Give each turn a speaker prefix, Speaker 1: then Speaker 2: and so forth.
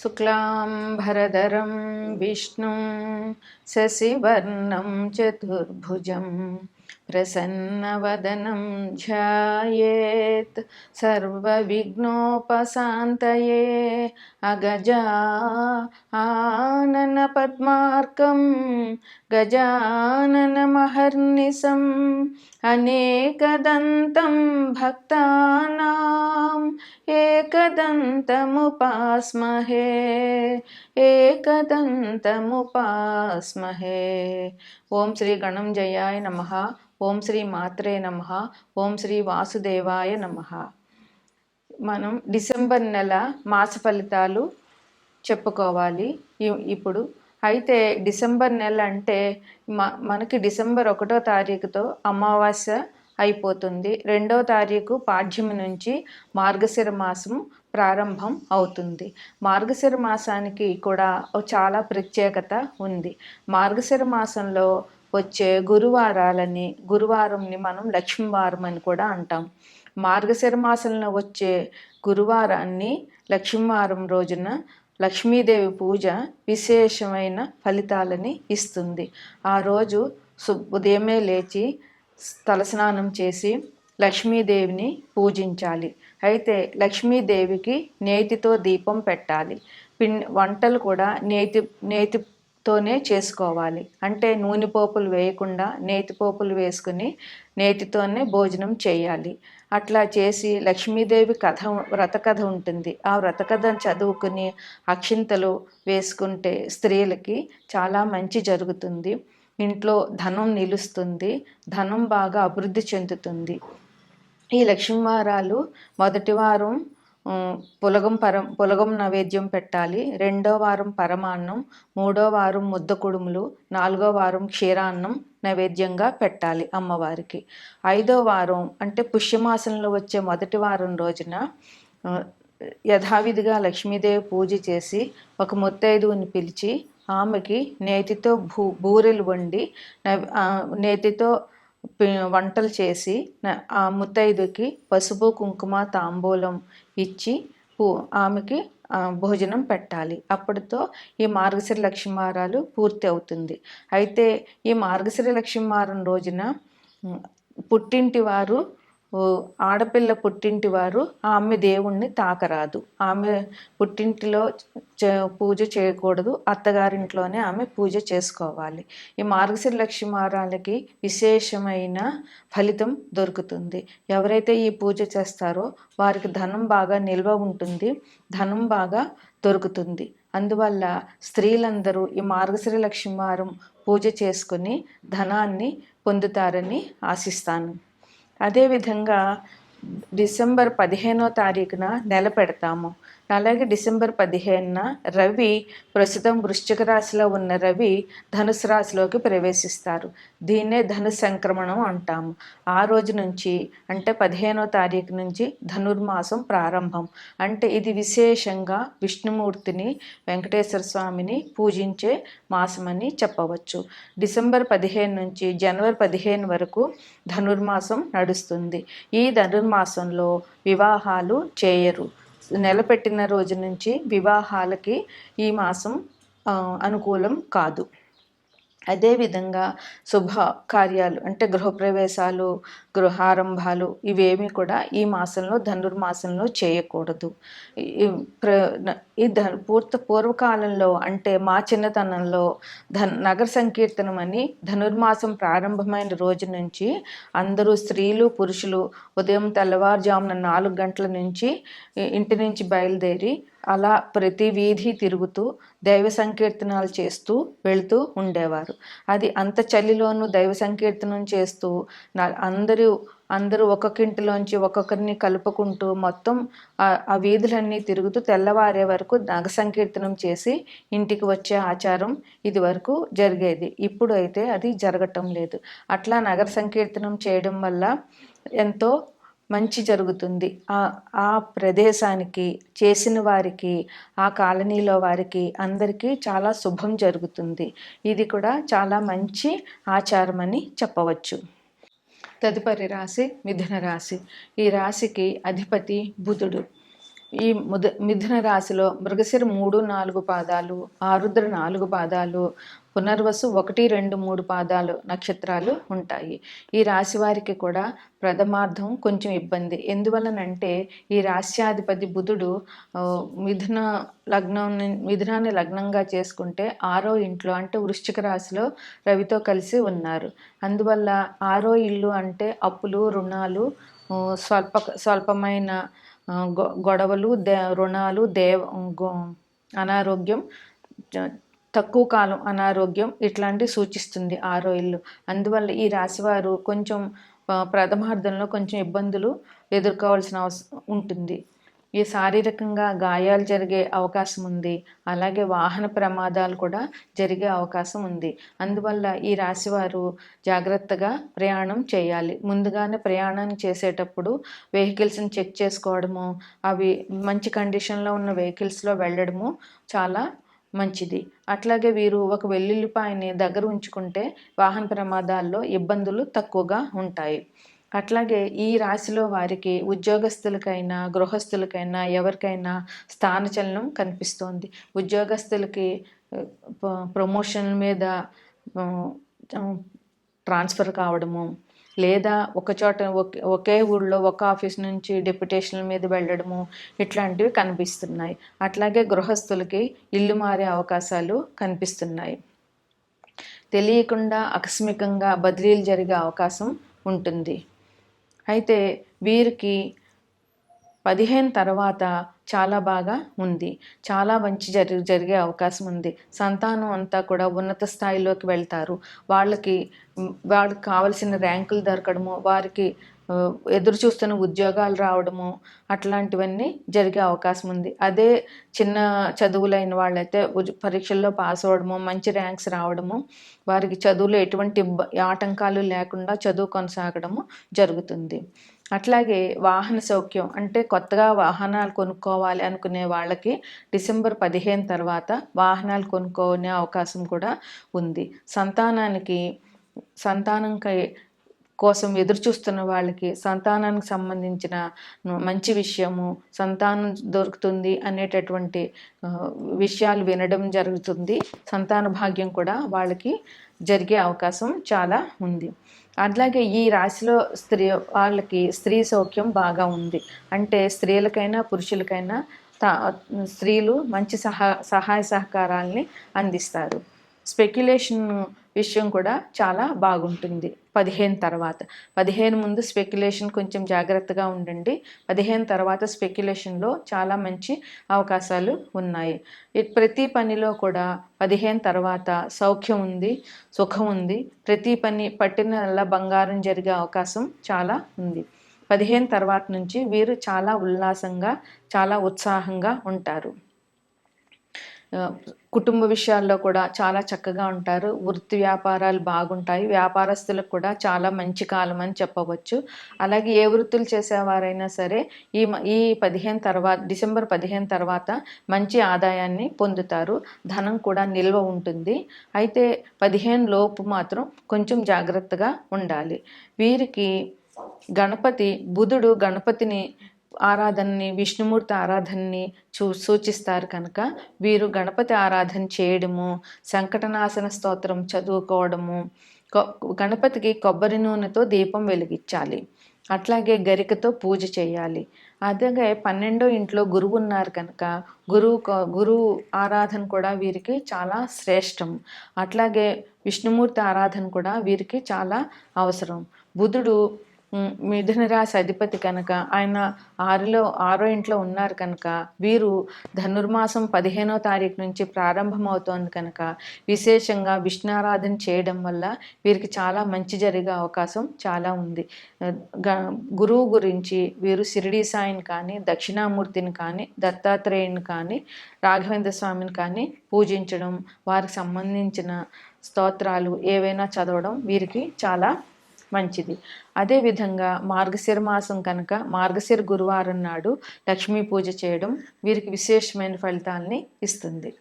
Speaker 1: శుక్లాంబరధరం విష్ణుం శశివర్ణం చతుర్భుజం ప్రసన్నవదనం ధ్యాయేత్ సర్వవిఘ్నోపశాంతయే అగజా ఆనన పద్మార్కం గజాననమహర్నిశం అనేకదంతం భక్తానాం ఏకదంతముపాస్మహే ఏకదంతముపాస్మహే. ఓం శ్రీ గణంజయాయ నమః. ఓం శ్రీ మాత్రే నమః. ఓం శ్రీ వాసుదేవాయ నమః. మనం డిసెంబర్ నెల మాస ఫలితాలు చెప్పుకోవాలి ఇప్పుడు. అయితే డిసెంబర్ నెల అంటే మనకి డిసెంబర్ 1వ తారీఖుతో అమావాస్య అయిపోతుంది. 2వ తారీఖు పాడ్యమి నుంచి మార్గశిర మాసం ప్రారంభం అవుతుంది. మార్గశిర మాసానికి కూడా చాలా ప్రత్యేకత ఉంది. మార్గశిర మాసంలో వచ్చే గురువారంని మనం లక్ష్మీవారం అని కూడా అంటాం. మార్గశిర మాసంలో వచ్చే గురువారాన్ని లక్ష్మీవారం రోజున లక్ష్మీదేవి పూజ విశేషమైన ఫలితాలని ఇస్తుంది. ఆ రోజు ఉదయమే లేచి తలస్నానం చేసి లక్ష్మీదేవిని పూజించాలి. అయితే లక్ష్మీదేవికి నేతితో దీపం పెట్టాలి. వంటలు కూడా నేతితోనే చేసుకోవాలి. అంటే నూనె పోపులు వేయకుండా నేతి పోపులు వేసుకుని నేతితోనే భోజనం చేయాలి. అట్లా చేసి లక్ష్మీదేవి వ్రత కథ ఉంటుంది. ఆ వ్రత కథ చదువుకుని అక్షింతలు వేసుకుంటే స్త్రీలకి చాలా మంచి జరుగుతుంది. ఇంట్లో ధనం నిలుస్తుంది. ధనం బాగా అభివృద్ధి చెందుతుంది. ఈ లక్ష్మీవారాలు మొదటి వారం పులగం నైవేద్యం పెట్టాలి. 2వ వారం పరమాన్నం, 3వ వారం ముద్ద కుడుములు, 4వ వారం క్షీరాన్నం నైవేద్యంగా పెట్టాలి అమ్మవారికి. 5వ వారం అంటే పుష్యమాసంలో వచ్చే మొదటి వారం రోజున యథావిధిగా లక్ష్మీదేవి పూజ చేసి ఒక ముత్తైదువుని పిలిచి ఆమెకి నేతితో బూరెలు వండి నేతితో వంటలు చేసి ఆ ముత్తైదుకి పసుపు కుంకుమ తాంబూలం ఇచ్చి ఆమెకి భోజనం పెట్టాలి. అప్పటితో ఈ మార్గశిర లక్ష్మీవారాలు పూర్తి అవుతుంది. అయితే ఈ మార్గశిర లక్ష్మీవారం రోజున ఆడపిల్ల పుట్టింటి వారు ఆమె దేవుణ్ణి తాకరాదు. ఆమె పుట్టింటిలో పూజ చేయకూడదు. అత్తగారింట్లోనే ఆమె పూజ చేసుకోవాలి. ఈ మార్గశిర లక్ష్మీవారాలకి విశేషమైన ఫలితం దొరుకుతుంది. ఎవరైతే ఈ పూజ చేస్తారో వారికి ధనం బాగా నిల్వ ఉంటుంది. ధనం బాగా దొరుకుతుంది. అందువల్ల స్త్రీలందరూ ఈ మార్గశిర లక్ష్మీవారం పూజ చేసుకుని ధనాన్ని పొందుతారని ఆశిస్తాను. అదేవిధంగా డిసెంబర్ 15వ తారీఖున నెల పెడతాము. అలాగే డిసెంబర్ 15న రవి ప్రస్తుతం వృశ్చిక రాశిలో ఉన్న రవి ధనుసు రాశిలోకి ప్రవేశిస్తారు. దీన్నే ధను సంక్రమణం అంటాము. ఆ రోజు నుంచి అంటే 15వ తారీఖు నుంచి ధనుర్మాసం ప్రారంభం. అంటే ఇది విశేషంగా విష్ణుమూర్తిని, వెంకటేశ్వర స్వామిని పూజించే మాసమని చెప్పవచ్చు. డిసెంబర్ 15 నుంచి జనవరి 15 వరకు ధనుర్మాసం నడుస్తుంది. ఈ ధనుర్మాసంలో వివాహాలు చేయరు. నెలపెట్టిన రోజు నుంచి వివాహాలకి ఈ మాసం అనుకూలం కాదు. అదేవిధంగా శుభ కార్యాలు అంటే గృహప్రవేశాలు, గృహారంభాలు ఇవేమీ కూడా ఈ మాసంలో ధనుర్మాసంలో చేయకూడదు. ఈ పూర్వకాలంలో అంటే మా చిన్నతనంలో నగర సంకీర్తనం అని ధనుర్మాసం ప్రారంభమైన రోజు నుంచి అందరూ స్త్రీలు పురుషులు ఉదయం తెల్లవారుజామున 4 గంటల నుంచి ఇంటి నుంచి బయలుదేరి అలా ప్రతి వీధి తిరుగుతూ దైవ సంకీర్తనాలు చేస్తూ వెళుతూ ఉండేవారు. అది అంత చలిలోనూ దైవ సంకీర్తనం చేస్తూ అందరూ ఒక్కొక్కింటిలోంచి ఒక్కొక్కరిని కలుపుకుంటూ మొత్తం ఆ వీధులన్నీ తిరుగుతూ తెల్లవారే వరకు నగ సంకీర్తనం చేసి ఇంటికి వచ్చే ఆచారం ఇది వరకు జరిగేది. ఇప్పుడు అయితే అది జరగటం లేదు. అట్లా నగర సంకీర్తనం చేయడం వల్ల ఎంతో మంచి జరుగుతుంది. ఆ ప్రదేశానికి చేసిన వారికి, ఆ కాలనీలో వారికి అందరికీ చాలా శుభం జరుగుతుంది. ఇది కూడా చాలా మంచి ఆచారం అని చెప్పవచ్చు. తదుపరి రాశి మిథున రాశి. ఈ రాశికి అధిపతి బుధుడు. ఈ మిథున రాశిలో మృగశిర 3, 4 పాదాలు, ఆరుద్ర 4 పాదాలు, పునర్వసు 1, 2, 3 పాదాలు నక్షత్రాలు ఉంటాయి. ఈ రాశి వారికి కూడా ప్రథమార్థం కొంచెం ఇబ్బంది. ఎందువలనంటే ఈ రాశ్యాధిపతి బుధుడు మిథున మిథునాన్ని లగ్నంగా చేసుకుంటే 6వ ఇంట్లో అంటే వృశ్చిక రాశిలో రవితో కలిసి ఉన్నారు. అందువల్ల 6వ ఇల్లు అంటే అప్పులు, రుణాలు, స్వల్పమైన గొడవలు, రుణాలు, అనారోగ్యం, తక్కువ కాలం అనారోగ్యం ఇట్లాంటివి సూచిస్తుంది 6వ ఇల్లు. అందువల్ల ఈ రాశివారు కొంచెం ప్రథమార్థంలో కొంచెం ఇబ్బందులు ఎదుర్కోవాల్సిన అవసరం ఉంటుంది. ఈ శారీరకంగా గాయాలు జరిగే అవకాశం ఉంది. అలాగే వాహన ప్రమాదాలు కూడా జరిగే అవకాశం ఉంది. అందువల్ల ఈ రాశివారు జాగ్రత్తగా ప్రయాణం చేయాలి. ముందుగానే ప్రయాణం చేసేటప్పుడు వెహికల్స్ని చెక్ చేసుకోవడము, అవి మంచి కండిషన్లో ఉన్న వెహికల్స్లో వెళ్ళడము చాలా మంచిది. అట్లాగే వీరు ఒక వెల్లుల్లిపాయని దగ్గర ఉంచుకుంటే వాహన ప్రమాదాల్లో ఇబ్బందులు తక్కువగా ఉంటాయి. అట్లాగే ఈ రాశిలో వారికి ఉద్యోగస్తులకైనా గృహస్థులకైనా ఎవరికైనా స్థానచలనం కనిపిస్తోంది. ఉద్యోగస్తులకి ప్రమోషన్ మీద ట్రాన్స్ఫర్ కావడము, లేదా ఒకచోట ఒకే ఊళ్ళో ఒక ఆఫీస్ నుంచి డెప్యుటేషన్ల మీద వెళ్ళడము ఇట్లాంటివి కనిపిస్తున్నాయి. అట్లాగే గృహస్థులకి ఇల్లు మారే అవకాశాలు కనిపిస్తున్నాయి. తెలియకుండా ఆకస్మికంగా బదిలీలు జరిగే అవకాశం ఉంటుంది. అయితే వీరికి 15 తర్వాత చాలా బాగా ఉంది. చాలా మంచి జరిగే అవకాశం ఉంది. సంతానం అంతా కూడా ఉన్నత స్థాయిలోకి వెళ్తారు. వాళ్ళకి కావలసిన ర్యాంకులు దొరకడము, వారికి ఎదురు చూస్తున్న ఉద్యోగాలు రావడము అట్లాంటివన్నీ జరిగే అవకాశం ఉంది. అదే చిన్న చదువులైన వాళ్ళైతే పరీక్షల్లో పాస్ అవ్వడము, మంచి ర్యాంక్స్ రావడము, వారికి చదువులో ఎటువంటి ఆటంకాలు లేకుండా చదువు కొనసాగడము జరుగుతుంది. అట్లాగే వాహన సౌఖ్యం అంటే కొత్తగా వాహనాలు కొనుక్కోవాలి అనుకునే వాళ్ళకి డిసెంబర్ 15 తర్వాత వాహనాలు కొనుక్కునే అవకాశం కూడా ఉంది. సంతానం కోసం ఎదురు చూస్తున్న వాళ్ళకి సంతానానికి సంబంధించిన మంచి విషయము, సంతానం దొరుకుతుంది అనేటటువంటి విషయాలు వినడం జరుగుతుంది. సంతాన భాగ్యం కూడా వాళ్ళకి జరిగే అవకాశం చాలా ఉంది. అట్లాగే ఈ రాశిలో వాళ్ళకి స్త్రీ సౌఖ్యం బాగా ఉంది. అంటే స్త్రీలకైనా పురుషులకైనా స్త్రీలు మంచి సహాయ సహకారాలని అందిస్తారు. స్పెక్యులేషన్ విషయం కూడా చాలా బాగుంటుంది 15 తర్వాత. 15 ముందు స్పెక్యులేషన్ కొంచెం జాగ్రత్తగా ఉండండి. 15 తర్వాత స్పెక్యులేషన్లో చాలా మంచి అవకాశాలు ఉన్నాయి. ప్రతి పనిలో కూడా 15 తర్వాత సౌఖ్యం ఉంది, సుఖం ఉంది. ప్రతి పని పట్టినల్లా బంగారం జరిగే అవకాశం చాలా ఉంది. 15 తర్వాత నుంచి వీరు చాలా ఉల్లాసంగా, చాలా ఉత్సాహంగా ఉంటారు. కుటుంబ విషయాల్లో కూడా చాలా చక్కగా ఉంటారు. వృత్తి వ్యాపారాలు బాగుంటాయి. వ్యాపారస్తులకు కూడా చాలా మంచి కాలం అని చెప్పవచ్చు. అలాగే ఏ వృత్తులు చేసేవారైనా సరే ఈ 15 తర్వాత డిసెంబర్ 15 తర్వాత మంచి ఆదాయాన్ని పొందుతారు. ధనం కూడా నిల్వ ఉంటుంది. అయితే 15 లోపు మాత్రం కొంచెం జాగ్రత్తగా ఉండాలి. వీరికి బుధుడు గణపతిని ఆరాధనని, విష్ణుమూర్తి ఆరాధనని సూచిస్తారు కనుక వీరు గణపతి ఆరాధన చేయడము, సంకటనాశన స్తోత్రం చదువుకోవడము, గణపతికి కొబ్బరి నూనెతో దీపం వెలిగించాలి. అట్లాగే గరికతో పూజ చేయాలి. అదే 12వ ఇంట్లో గురువు ఉన్నారు కనుక గురువు ఆరాధన కూడా వీరికి చాలా శ్రేష్టం. అట్లాగే విష్ణుమూర్తి ఆరాధన కూడా వీరికి చాలా అవసరం. బుధుడు మిథున రాశి అధిపతి కనుక ఆయన 6వ ఇంట్లో ఉన్నారు కనుక వీరు ధనుర్మాసం 15వ తారీఖు నుంచి ప్రారంభమవుతోంది కనుక విశేషంగా విష్ణుఆరాధన చేయడం వల్ల వీరికి చాలా మంచి జరిగే అవకాశం చాలా ఉంది. గురువు గురించి వీరు షిరిడి సాయిని కానీ, దక్షిణామూర్తిని కానీ, దత్తాత్రేయుని కానీ, రాఘవేంద్ర స్వామిని కానీ పూజించడం, వారికి సంబంధించిన స్తోత్రాలు ఏవైనా చదవడం వీరికి చాలా మంచిది. అదేవిధంగా మార్గశిర మాసం కనుక మార్గశిర గురువారం నాడు లక్ష్మీ పూజ చేయడం వీరికి విశేషమైన ఫలితాలని ఇస్తుంది.